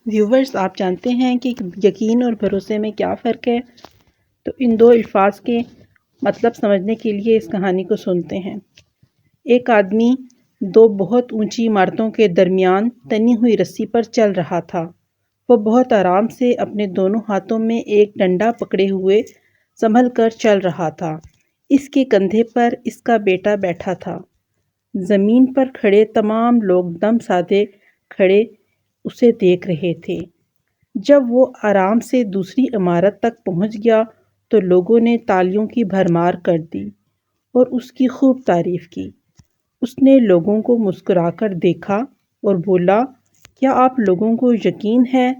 Viewers, آپ جانتے ہیں کہ یقین اور بھروسے میں کیا فرق ہے؟ تو ان دو الفاظ کے مطلب سمجھنے کے لیے اس کہانی کو سنتے ہیں۔ ایک آدمی دو بہت اونچی عمارتوں کے درمیان تنی ہوئی رسی پر چل رہا تھا۔ وہ بہت آرام سے اپنے دونوں ہاتھوں میں ایک ڈنڈا پکڑے ہوئے سنبھل کر چل رہا تھا۔ اس کے کندھے پر اس کا بیٹا بیٹھا تھا۔ زمین پر کھڑے تمام لوگ دم سادے کھڑے اسے دیکھ رہے تھے۔ جب وہ آرام سے دوسری عمارت تک پہنچ گیا تو لوگوں نے تالیوں کی بھرمار کر دی اور اس کی خوب تعریف کی۔ اس نے لوگوں کو مسکرا کر دیکھا اور بولا، کیا آپ لوگوں کو یقین ہے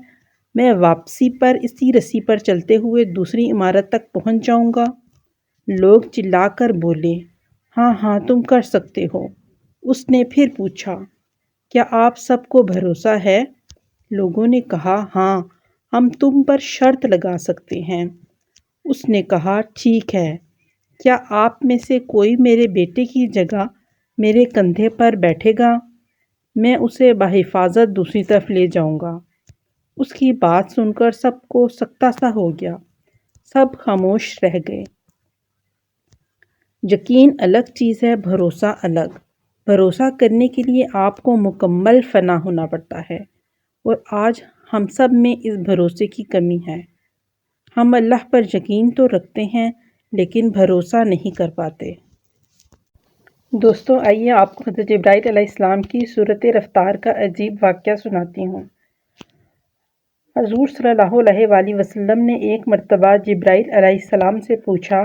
میں واپسی پر اسی رسی پر چلتے ہوئے دوسری عمارت تک پہنچ جاؤں گا؟ لوگ چلا کر بولے، ہاں ہاں تم کر سکتے ہو۔ اس نے پھر پوچھا، کیا آپ سب کو بھروسہ ہے؟ لوگوں نے کہا، ہاں ہم تم پر شرط لگا سکتے ہیں۔ اس نے کہا، ٹھیک ہے، کیا آپ میں سے کوئی میرے بیٹے کی جگہ میرے کندھے پر بیٹھے گا؟ میں اسے بحفاظت دوسری طرف لے جاؤں گا۔ اس کی بات سن کر سب کو سکتہ سا ہو گیا۔ سب خاموش رہ گئے۔ یقین الگ چیز ہے، بھروسہ الگ۔ بھروسہ کرنے کے لیے آپ کو مکمل فنا ہونا پڑتا ہے، اور آج ہم سب میں اس بھروسے کی کمی ہے۔ ہم اللہ پر یقین تو رکھتے ہیں لیکن بھروسہ نہیں کر پاتے۔ دوستو، آئیے آپ کو حضرت جبرائیل علیہ السلام کی سورۃ رفتار کا عجیب واقعہ سناتی ہوں۔ حضور صلی اللہ علیہ وآلہ وسلم نے ایک مرتبہ جبرائیل علیہ السلام سے پوچھا،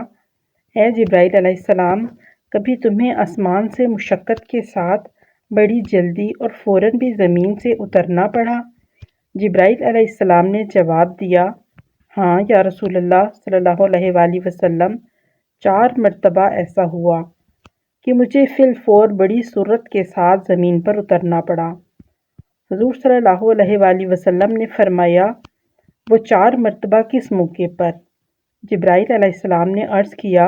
اے جبرائیل علیہ السلام، کبھی تمہیں آسمان سے مشقت کے ساتھ بڑی جلدی اور فوراً بھی زمین سے اترنا پڑا؟ جبرائیل علیہ السلام نے جواب دیا، ہاں یا رسول اللہ صلی اللہ علیہ وآلہ وسلم، 4 مرتبہ ایسا ہوا کہ مجھے فی الفور بڑی سرعت کے ساتھ زمین پر اترنا پڑا۔ حضور صلی اللہ علیہ وآلہ وسلم نے فرمایا، وہ 4 مرتبہ کس موقع پر؟ جبرائیل علیہ السلام نے عرض کیا،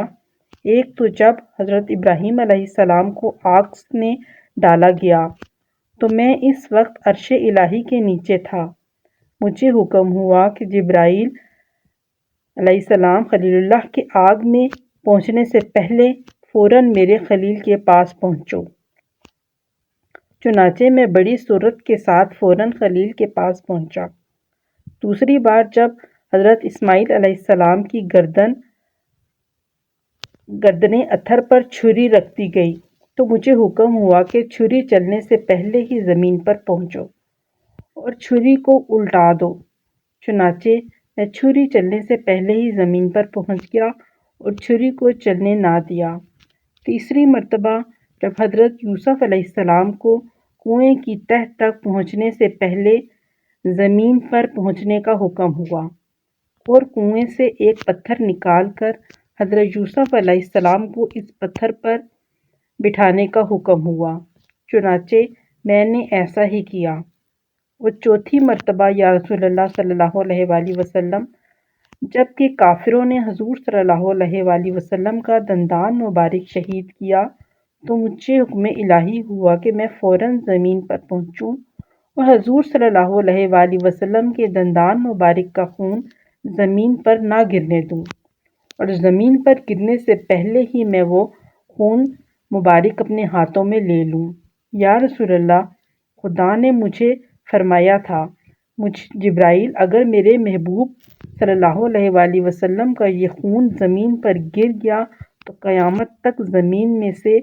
ایک تو جب حضرت ابراہیم علیہ السلام کو آگ میں ڈالا گیا تو میں اس وقت عرش الہی کے نیچے تھا۔ مجھے حکم ہوا کہ جبرائیل علیہ السلام خلیل اللہ کے آگ میں پہنچنے سے پہلے فوراً میرے خلیل کے پاس پہنچو۔ چنانچہ میں بڑی سرعت کے ساتھ فوراً خلیل کے پاس پہنچا۔ دوسری بار جب حضرت اسماعیل علیہ السلام کی گردن اتھر پر چھری رکھ دی گئی تو مجھے حکم ہوا کہ چھری چلنے سے پہلے ہی زمین پر پہنچو اور چھری کو الٹا دو۔ چنانچہ میں چھری چلنے سے پہلے ہی زمین پر پہنچ گیا اور چھری کو چلنے نہ دیا۔ تیسری مرتبہ جب حضرت یوسف علیہ السلام کو کنویں کی تہ تک پہنچنے سے پہلے زمین پر پہنچنے کا حکم ہوا اور کنویں سے ایک پتھر نکال کر حضرت یوسف علیہ السلام کو اس پتھر پر بٹھانے کا حکم ہوا، چنانچہ میں نے ایسا ہی کیا۔ اور چوتھی مرتبہ یا رسول اللہ صلی اللہ علیہ وآلہ وسلم، جب کہ کافروں نے حضور صلی اللہ علیہ وآلہ وسلم کا دندان مبارک شہید کیا تو مجھے حکم الہی ہوا کہ میں فوراً زمین پر پہنچوں اور حضور صلی اللہ علیہ وآلہ وسلم کے دندان مبارک کا خون زمین پر نہ گرنے دوں، اور زمین پر گرنے سے پہلے ہی میں وہ خون مبارک اپنے ہاتھوں میں لے لوں۔ یا رسول اللہ، خدا نے مجھے فرمایا تھا، جبرائیل، اگر میرے محبوب صلی اللہ علیہ وآلہ وسلم کا یہ خون زمین پر گر گیا تو قیامت تک زمین میں سے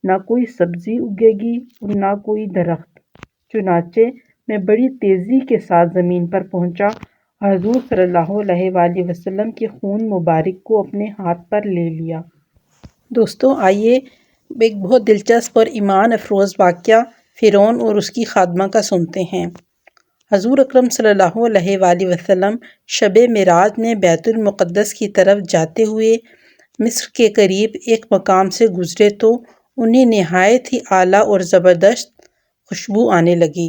نہ کوئی سبزی اگے گی اور نہ کوئی درخت۔ چنانچہ میں بڑی تیزی کے ساتھ زمین پر پہنچا اور حضور صلی اللہ علیہ وآلہ وسلم کے خون مبارک کو اپنے ہاتھ پر لے لیا۔ دوستوں، آئیے ایک بہت دلچسپ اور ایمان افروز واقعہ فرعون اور اس کی خادمہ کا سنتے ہیں۔ حضور اکرم صلی اللہ علیہ وآلہ وسلم شب معراج میں بیت المقدس کی طرف جاتے ہوئے مصر کے قریب ایک مقام سے گزرے تو انہیں نہایت ہی اعلیٰ اور زبردست خوشبو آنے لگی۔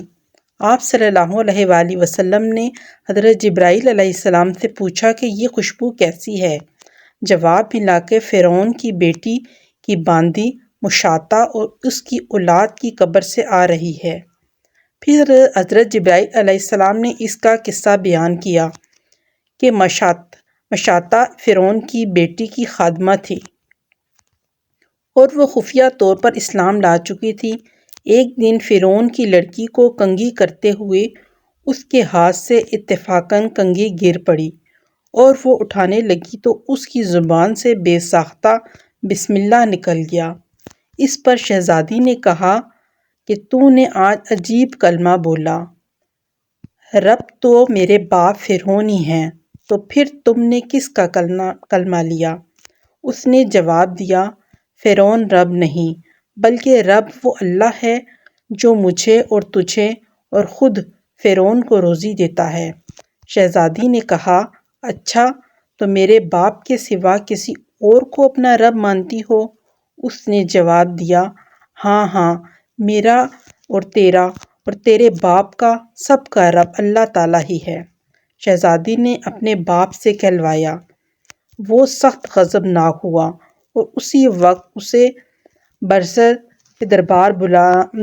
آپ صلی اللہ علیہ وآلہ وسلم نے حضرت جبرائیل علیہ السلام سے پوچھا کہ یہ خوشبو کیسی ہے؟ جواب ملا کہ فرعون کی بیٹی کی باندی مشاطہ اور اس کی اولاد کی قبر سے آ رہی ہے۔ پھر حضرت جبرائیل علیہ السلام نے اس کا قصہ بیان کیا کہ مشاطہ فرعون کی بیٹی کی خادمہ تھی اور وہ خفیہ طور پر اسلام لا چکی تھی۔ ایک دن فرعون کی لڑکی کو کنگھی کرتے ہوئے اس کے ہاتھ سے اتفاقاً کنگھی گر پڑی اور وہ اٹھانے لگی تو اس کی زبان سے بے ساختہ بسم اللہ نکل گیا۔ اس پر شہزادی نے کہا کہ تو نے آج عجیب کلمہ بولا، رب تو میرے باپ فرعون ہی ہیں، تو پھر تم نے کس کا کلمہ لیا؟ اس نے جواب دیا، فرعون رب نہیں بلکہ رب وہ اللہ ہے جو مجھے اور تجھے اور خود فرعون کو روزی دیتا ہے۔ شہزادی نے کہا، اچھا تو میرے باپ کے سوا کسی اور کو اپنا رب مانتی ہو؟ اس نے جواب دیا، ہاں ہاں، میرا اور تیرا اور تیرے باپ کا سب کا رب اللہ تعالیٰ ہی ہے۔ شہزادی نے اپنے باپ سے کہلوایا۔ وہ سخت غضبناک ہوا اور اسی وقت اسے برسر کے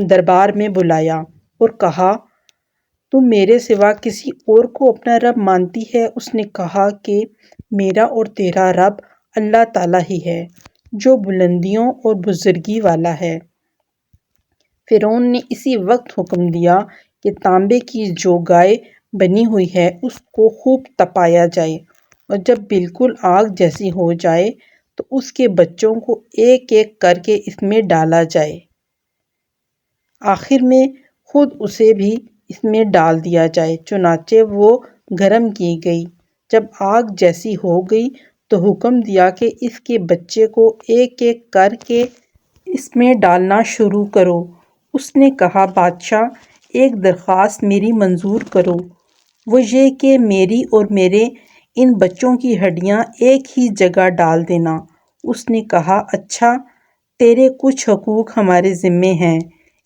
دربار میں بلایا اور کہا، تم میرے سوا کسی اور کو اپنا رب مانتی ہے؟ اس نے کہا کہ میرا اور تیرا رب اللہ تعالیٰ ہی ہے جو بلندیوں اور بزرگی والا ہے۔ فرعون نے اسی وقت حکم دیا کہ تانبے کی جو گائے بنی ہوئی ہے اس کو خوب تپایا جائے اور جب بالکل آگ جیسی ہو جائے تو اس کے بچوں کو ایک ایک کر کے اس میں ڈالا جائے، آخر میں خود اسے بھی اس میں ڈال دیا جائے۔ چنانچہ وہ گرم کی گئی۔ جب آگ جیسی ہو گئی تو حکم دیا کہ اس کے بچے کو ایک ایک کر کے اس میں ڈالنا شروع کرو۔ اس نے کہا، بادشاہ، ایک درخواست میری منظور کرو، وہ یہ کہ میری اور میرے ان بچوں کی ہڈیاں ایک ہی جگہ ڈال دینا۔ اس نے کہا، اچھا، تیرے کچھ حقوق ہمارے ذمے ہیں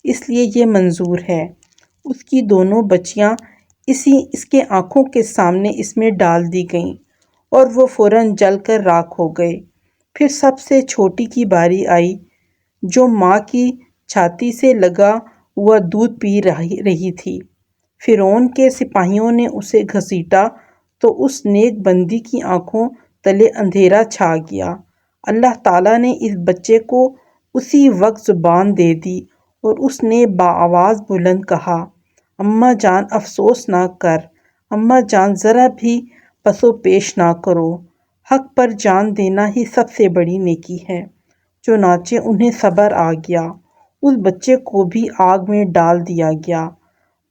اس لیے یہ منظور ہے۔ اس کی دونوں بچیاں اس کے آنکھوں کے سامنے اس میں ڈال دی گئیں اور وہ فوراً جل کر راکھ ہو گئے۔ پھر سب سے چھوٹی کی باری آئی جو ماں کی چھاتی سے لگا ہوا دودھ پی رہی تھی۔ فرعون کے سپاہیوں نے اسے گھسیٹا تو اس نیک بندی کی آنکھوں تلے اندھیرا چھا گیا۔ اللہ تعالیٰ نے اس بچے کو اسی وقت زبان دے دی اور اس نے بآواز بلند کہا، اماں جان افسوس نہ کر، اماں جان ذرا بھی پس و پیش نہ کرو، حق پر جان دینا ہی سب سے بڑی نیکی ہے۔ چنانچہ انہیں صبر آ گیا۔ اس بچے کو بھی آگ میں ڈال دیا گیا۔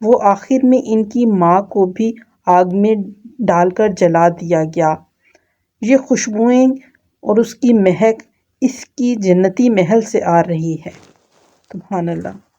وہ آخر میں ان کی ماں کو بھی آگ میں ڈال کر جلا دیا گیا۔ یہ خوشبوئیں اور اس کی مہک اس کی جنتی محل سے آ رہی ہے۔ سبحان اللہ۔